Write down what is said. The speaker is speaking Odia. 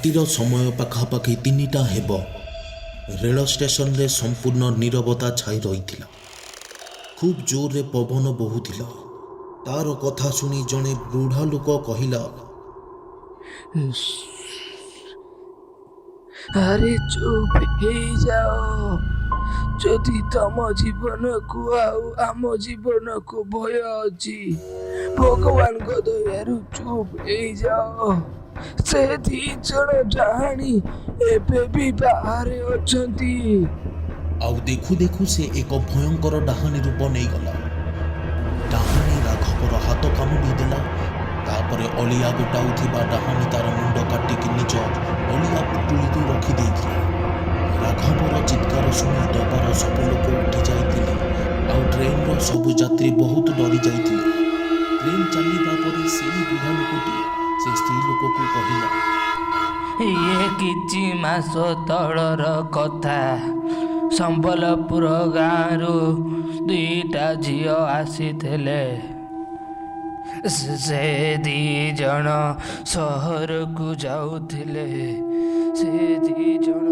ରାତିର ସମୟ ପାଖାପାଖି 3ଟା ହେବ। ରେଳ ଷ୍ଟେସନରେ ସମ୍ପୂର୍ଣ୍ଣ ନୀରବତା ଛାଇ ରହିଥିଲା। ଖୁବ୍ ଜୋରରେ ପବନ ବହୁଥିଲା। ତାର କଥା ଶୁଣି ଜଣେ ବୁଢ଼ା ଲୋକ କହିଲା, ଆରେ ଚୁପ୍ ହେଇଯାଅ। ଯଦି ତମ ଜୀବନକୁ ଆଉ ଆମ ଜୀବନକୁ ଭୟ ଅଛି, ଭଗବାନଙ୍କ ଦୟାରୁ ଚୁପ୍ ହେଇଯାଅ। ସେ 2 ଜଣ ଡାହାଣୀ ଏବେ ବି ବାହାରେ ଅଛନ୍ତି। ଆଉ ଦେଖୁ ଦେଖୁ ସେ ଏକ ଭୟଙ୍କର ଡାହାଣୀ ରୂପ ନେଇଗଲା। ଡାହାଣୀ ରାଘବର ହାତ କାମୁଡ଼ି ଦେଲା। ତାପରେ ଅଳିଆ ଗୋଟାଉଥିବା ଡାହାଣୀ ତାର ମୁଣ୍ଡ କାଟିକି ନିଜ ଅଳିଆ ପୁଟୁଳିକୁ ରଖିଦେଇଥିଲା। ରାଘବର ଚିତ୍କାର ଶୁଣି ଡବାର ସବୁ ଲୋକ ଉଠି ଯାଇଥିଲେ। ଆଉ ଟ୍ରେନର ସବୁ ଯାତ୍ରୀ ବହୁତ ଡରି ଯାଇଥିଲେ। ଟ୍ରେନ ଚାଲିବା ପରେ ସେଇ ବୁଢ଼ା ଲୋକଟି ସେ ସ୍ତ୍ରୀ ଲୋକକୁ କହିଲା, ଇଏ କିଛି ମାସ ତଳର କଥା। ସମ୍ବଲପୁର ଗାଁରୁ 2ଟା ଝିଅ ଆସିଥିଲେ। ସେ 2 ଜଣ ସହରକୁ ଯାଉଥିଲେ। ସେ 2 ଜଣ